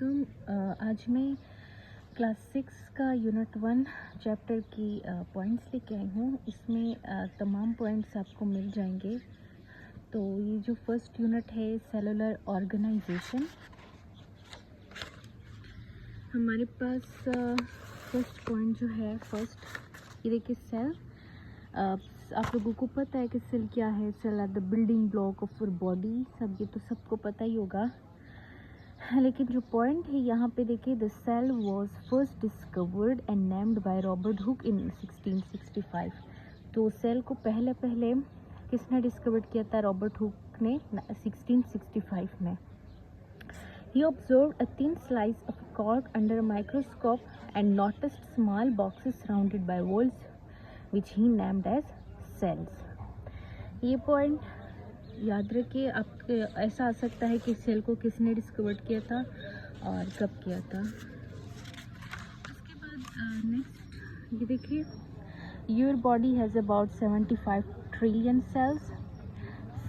वालेकुम। आज मैं क्लास 6 का यूनिट 1 चैप्टर की पॉइंट्स लेके आई हूँ। इसमें तमाम पॉइंट्स आपको मिल जाएंगे। तो ये जो फर्स्ट यूनिट है सेलुलर ऑर्गेनाइजेशन, हमारे पास फर्स्ट पॉइंट जो है ये देखिए सेल। आप लोगों को पता है कि सेल क्या है। Cell are the building block of your body. सब ये तो सबको पता ही होगा, लेकिन जो पॉइंट है यहाँ पे देखिए, the cell was first discovered and named by Robert Hooke in 1665। तो सेल को पहले किसने डिस्कवर्ड किया था? रॉबर्ट हुक ने 1665 में। He observed a thin slice of cork under a microscope and noticed small boxes surrounded by walls, which he named as cells. ये point याद रखिए। आपके ऐसा आ सकता है कि सेल को किसने डिस्कवर किया था और कब किया था। उसके बाद नेक्स्ट ये देखिए, your body has about 75 trillion cells.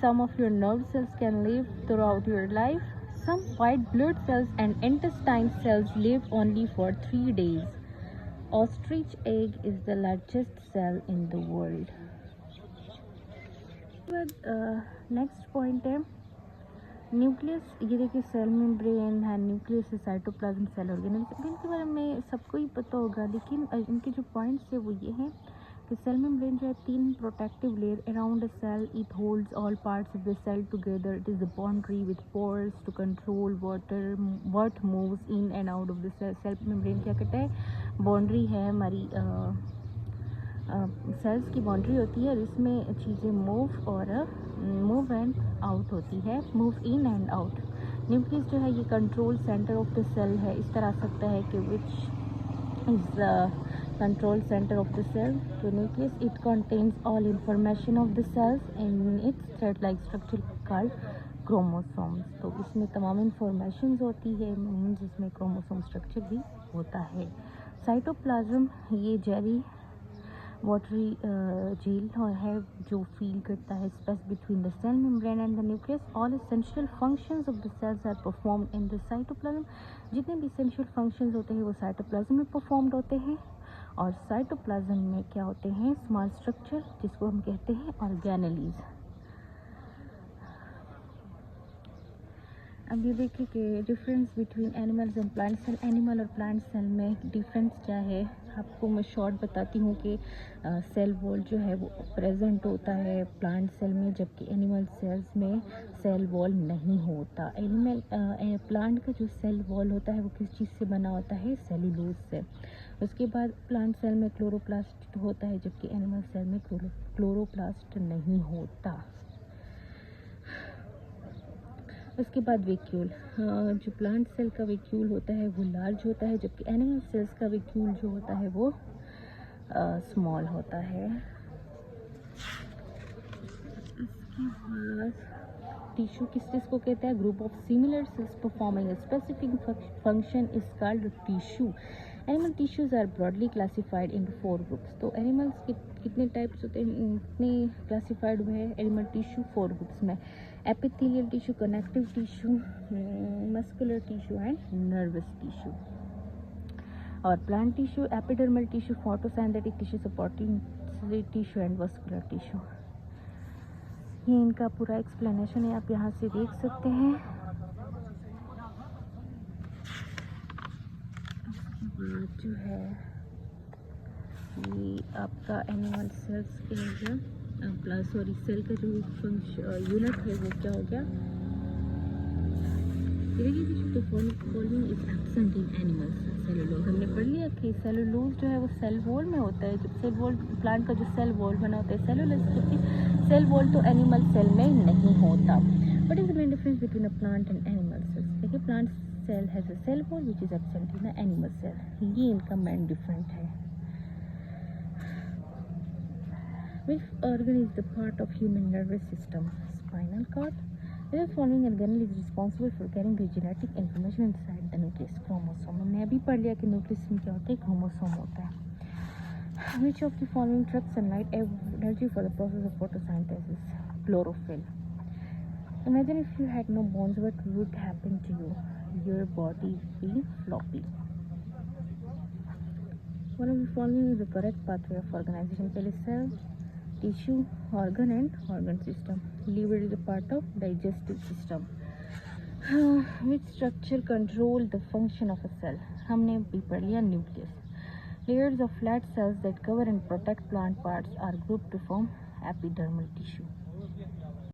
Some of your nerve cells can live throughout your life. Some white blood cells and intestine cells live only for 3 days. Ostrich egg is the largest cell in the world. Next point है nucleus. ये देखिए, cell membrane है, nucleus है, cytoplasm, cell organelle. इनके बारे में सबको ही पता होगा, लेकिन इनके जो पॉइंट्स है वो ये हैं कि सेल मेम्ब्रेन जो है 3 protective layer around a cell. It holds all parts of the cell together. It is the boundary with pores to control what moves in and out of the cell. Cell membrane क्या कहता है? Boundary है हमारी, sales की boundary होती है और इसमें चीज़ें मूव एंड आउट होती है, move in and out. Nucleus जो है ये control centre of the cell है। इस तरह आ सकता है कि which is control centre of the cell. तो nucleus it contains all information of the cells in its thread like structure called chromosomes. तो इसमें तमाम इंफॉर्मेशन होती है, जिसमें क्रोमोसोम स्ट्रक्चर भी होता है। साइटोप्लाज्म ये जेरी वाटरी जेल है जो फील करता है space between the cell membrane and the nucleus. All essential functions of the cells are performed in the cytoplasm. जितने भी एसेंशियल फंक्शंस होते हैं वो साइटोप्लाज्म में परफॉर्म्ड होते हैं। और साइटोप्लाज्म में क्या होते हैं? स्मॉल स्ट्रक्चर जिसको हम कहते हैं ऑर्गेनेलीज। अब ये देखिए कि difference between animals and plant cell. Animal और प्लांट सेल में डिफरेंस क्या है? आपको मैं शॉर्ट बताती हूँ कि सेल वॉल जो है वो प्रेजेंट होता है प्लांट सेल में, जबकि एनिमल सेल्स में सेल वॉल नहीं होता। प्लांट का जो सेल वॉल होता है वो किस चीज़ से बना होता है? सेलुलोज से। उसके बाद प्लांट सेल में क्लोरोप्लास्ट होता है, जबकि एनिमल सेल में क्लोरोप्लास्ट नहीं होता। उसके बाद वैक्यूल। जो प्लांट सेल का वैक्यूल होता है वो लार्ज होता है, जबकि एनिमल सेल्स का वैक्यूल जो होता है वो स्मॉल होता है। इसके बाद टिश्यू किस चीज़ को कहता है? Group of similar cells performing a specific function is called tissue. Animal tissues are broadly classified in 4 groups. तो एनिमल्स के कितने टाइप्स होते हैं, कितने क्लासिफाइड हुए हैं एनिमल टिश्यू? 4 ग्रुप्स में। Epithelial tissue, connective tissue, muscular tissue and nervous tissue. और plant tissue, epidermal tissue, photosynthetic tissue, supporting tissue and vascular tissue. ये इनका पूरा एक्सप्लेनेशन है, आप यहाँ से देख सकते हैं। उसके बाद जो है ये आपका एनिमल सेल्स के जो सेल का जो यूनिट है वो क्या हो गया? Following is absent in animals. Cellulose हमने पढ़ लिया कि सेलुलोज जो है वो सेल वॉल में होता है। जब सेल वॉल, प्लांट का जो सेल वॉल बना होता है सेलुलोज, जबकि सेल वॉल तो एनिमल सेल में नहीं होता। What is the main difference between a plant and animal cells? देखिए, plant cell has a cell wall which is absent in animal cell. ये इनका मेन डिफरेंट है। Which organ is the part of human nervous system? Spinal cord. The following organelle is responsible for carrying the genetic information inside the nucleus? Chromosome. हमने अभी पढ़ लिया कि nucleus में क्या होता है? क्रोमोसोम होता है। Which of the following tracks sunlight energy for the process of photosynthesis? Chlorophyll. Imagine if you had no bones, what would happen to you? your body be floppy. One of the following is the correct pathway of organization. पहले cell, tissue, organ and organ system. Liver is a part of digestive system. Which structure control the function of a cell? हमने भी पढ़ लिया nucleus. Layers of flat cells that cover and protect plant parts are grouped to form epidermal tissue.